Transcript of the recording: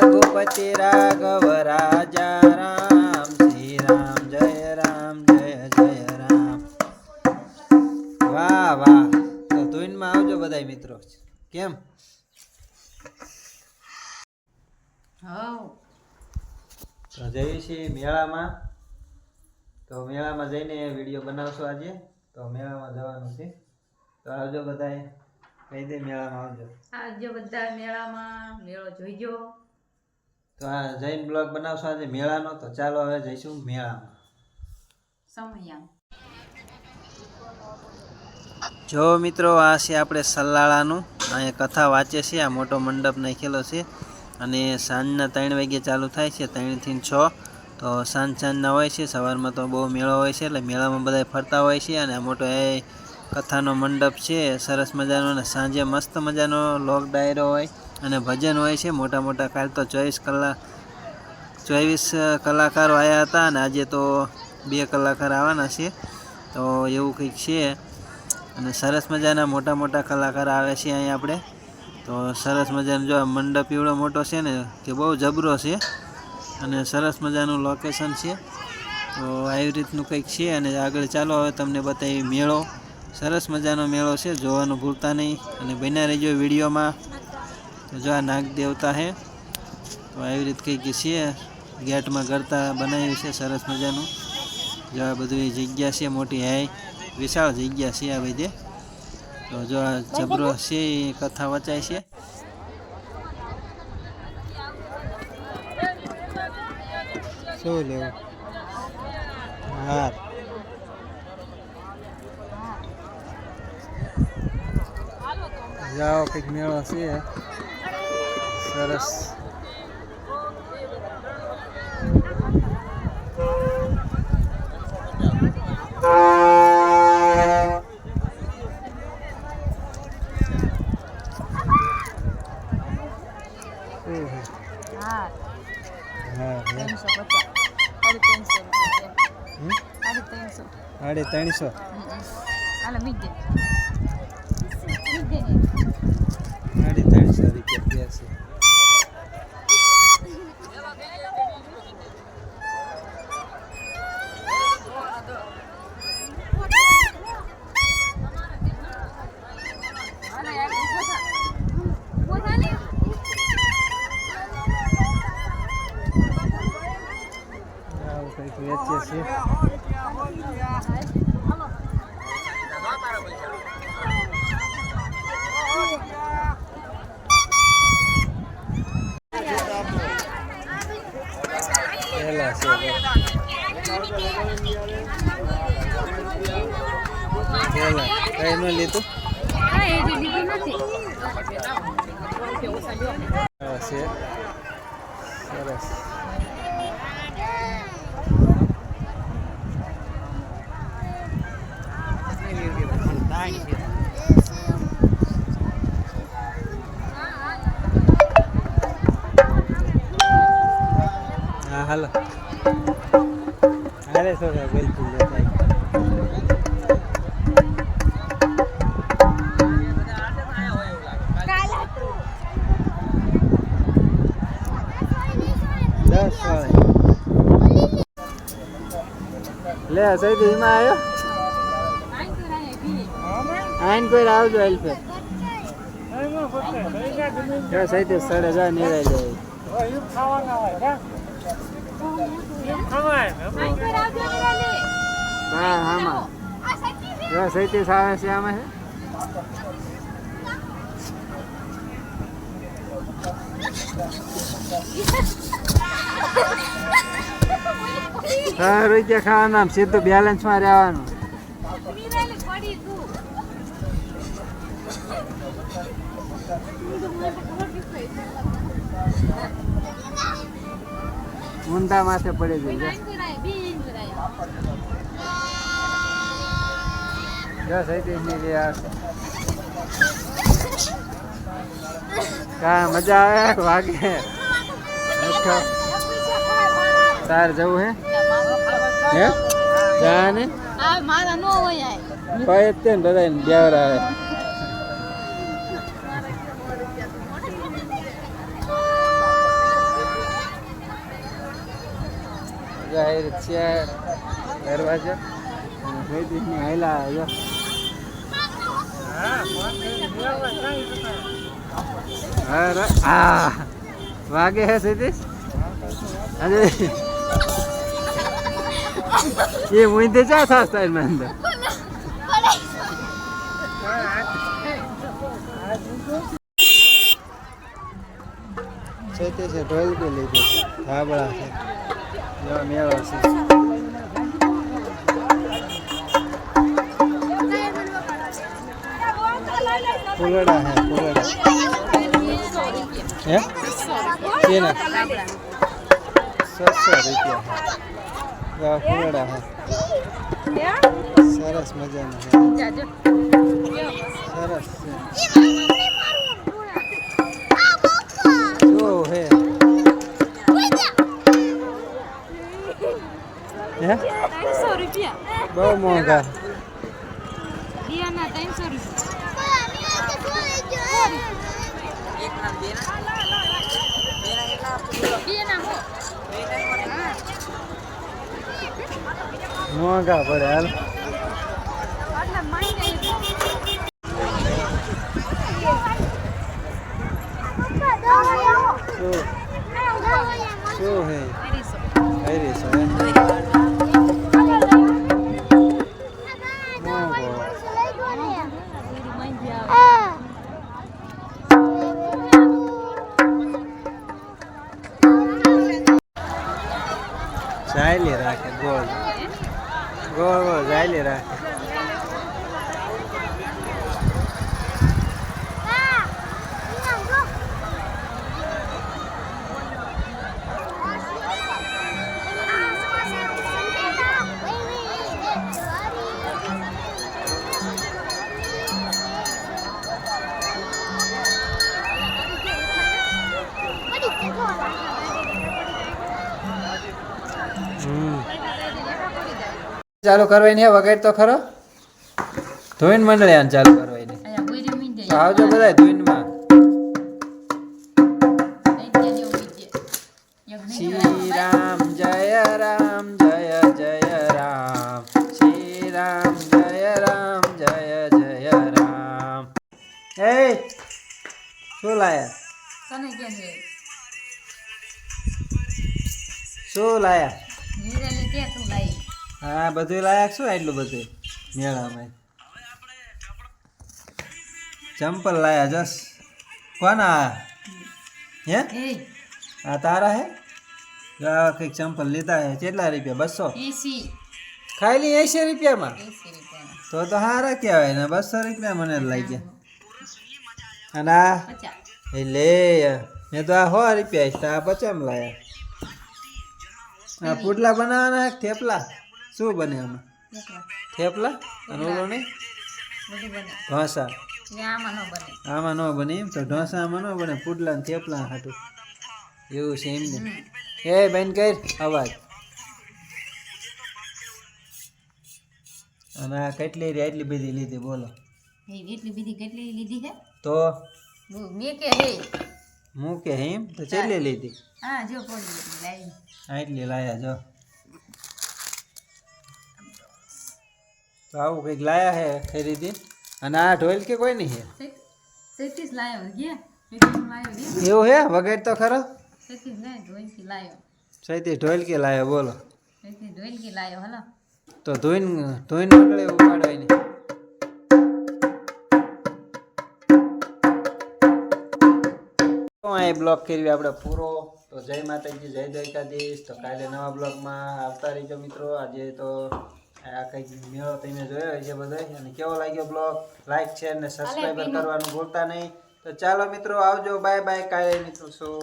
रघुपति राघव राजा राम श्री राम जय जय राम। वाह वाह। तो धुन में आवजो बधाई मित्रों। केम तो जઈએ છીએ મેળામાં। તો મેળામાં જઈને વિડીયો બનાવશો આજે। તો મેળામાં જવાનું છે તો આવજો બધાય। કહી દે મેળામાં આવજો બધા મેળામાં મેળો જોઈજો। તો આ જૈન બ્લોગ બનાવશો આજે મેળાનો। તો ચાલો હવે જઈશું મેળામાં। સમયા જો મિત્રો આ છે આપણે સલ્લાળાનું। અહીંયા કથા વાંચે છે। આ મોટો મંડપ નાખેલો છે અને સાંજના 3 વાગે ચાલુ થાય છે, 3 થી 6। તો સાંજના હોય છે, સવારમાં તો બહુ મેળો હોય છે એટલે મેળામાં બધા ફરતા હોય છે। અને આ મોટો એ કથાનો મંડપ છે સરસ મજાનો। અને સાંજે મસ્ત મજાનો લોક ડાયરો હોય અને ભજન હોય છે મોટા મોટા। કાલ તો 24 કલાકારો આવ્યા હતા અને આજે તો 2 કલાકાર આવવાના છે। તો એવું કંઈક છે અને સરસ મજાના મોટા મોટા કલાકાર આવે છે અહીં આપણે। તો સરસ મજાનો જો મંડપ એવડો મોટો છે ને કે બહુ જબરો છે અને સરસ મજાનું લોકેશન છે। તો આવી રીતનું કંઈક છે અને આગળ ચાલો હવે તમને બતાવી મેળો। સરસ મજાનો મેળો છે, જોવાનું ભૂલતા નહીં અને બન્યા રહેજો વિડીયોમાં। તો જો આ નાગ દેવતા છે। તો આવી રીત કંઈક છે, ગેટમાં ગરતા બનાવ્યું છે સરસ મજાનું। જો આ બધી જગ્યા છે મોટી, હાઈ વિશાળ જગ્યા છે આ બધી। તો જો આ જબરો છે એ કથા વચાય છે। શું લેવું? હા જાઓ કંઈક મેળો છે સરસ। साढ़े 350 रुपया से। કઈ નો લીધું સરસ। हाँ हेलो अरे सो बिल्कुल ले सही थी में आयो आइन कोई राव जो हेल्प है क्या सही थी सड़े जा नहीं रह जाए हाँ हाँ क्या सही थी सावे से आमे है हाँ रुपया खावाना सीधું બેલેન્સ માં રહેવાનું। ઊંધા માથે પડી ગઈ જો સહી ની રહ્યા કા મજા આવે વાગે તાર જવું હે હે જાને આ મારા નો હોય આય કોઈ તે બધાય દેવરા આવે ટાયર છે દરવાજો સૈતીશની હાયલા આવ્યો હા વાગે હે સૈતીશ અરે એ મુંદે ચા થાસ તાર માં અંદર સૈતીશે ઢોલ કે લીધી ધાબળા છે એવા મેળો છે ફૂલડા હે ફૂલડા હે કેના 600 રૂપિયા ફૂલડા હે સરસ મજાના સરસ શું હે હે 300 રૂપિયા બહુ મોંઘા દિયાના 300 મોંઘા પડે હાલ શું હે હરીસો હે ચાલી રાખે ગોળ ગોળ ગોળ ચાલી રાખે ચાલુ કરવાની હે વગાડ તો ખરો ધોઈને મંડળે આને ચાલુ કરવાની અહીંયા બોરી મીંડે આવજો બધા ધોઈનમાં શ્રી રામ જય રામ જય જય રામ શ્રી રામ જય રામ જય જય રામ એ શું લાયા તને કેમ છે શું લાયા હીરાને કે તું લાઈ હા બધું લાયક શું એટલું બધું મેળામાં ચંપલ લાયા જસ કોના હે એ આ તારા હે કંઈક ચંપલ લીધા હે કેટલા રૂપિયા 200 એસી ખાલી 80 રૂપિયામાં રૂપિયાના તો સારા કહેવાય ને 200 રૂપિયા મને લઈ ગયા અને આ 50 એ લે મેં તો આ 100 રૂપિયા આ 50 લાયા આ પુડલા બનાવવાના થેપલા શું બને આમાં થેપલા અને ઓલો નહીં બધું બને ઢોસા આમાં ન બને આમાં ન બને એમ તો ઢોસામાં ન બને પુડલા ને થેપલા હાટું એવું છે એમ ને એ બેન કર અવાજ અને આ કેટલી એટલી બધી લીધી બોલો એટલી બધી કેટલી લીધી છે તો મેં કે હે મૂકે એમ તો કેટલી લીધી હા જો પડી લાઈ એટલી લાયા જો તો આવું કંઈક લાયા હે ખરીદી અને આ ઢોલ કે કોઈ નહીં હે 37 લાયો ગયા 37 લાયો ગયા એવું હે વગાડ તો ખરો 37 લાયો ધોઈથી લાયો સૈતી ઢોલ કે લાયો બોલો 37 ધોઈથી લાયો હલો તો ધોઈને મંડળે ઉપાડવાય નહીં આ બ્લોગ કરવી આપણે પૂરો તો જય માતાજી જય દ્વારકાધીશ તો કાલે નવા બ્લોગમાં આવતા રહીજો મિત્રો આજે તો આ કંઈક મેળો તમે જોયો છે બધા અને કેવો લાગ્યો બ્લોગ લાઈક શેર ને સબસ્ક્રાઈબર કરવાનું ભૂલતા નહીં તો ચાલો મિત્રો આવજો બાય બાય કાલે મિત્રો શું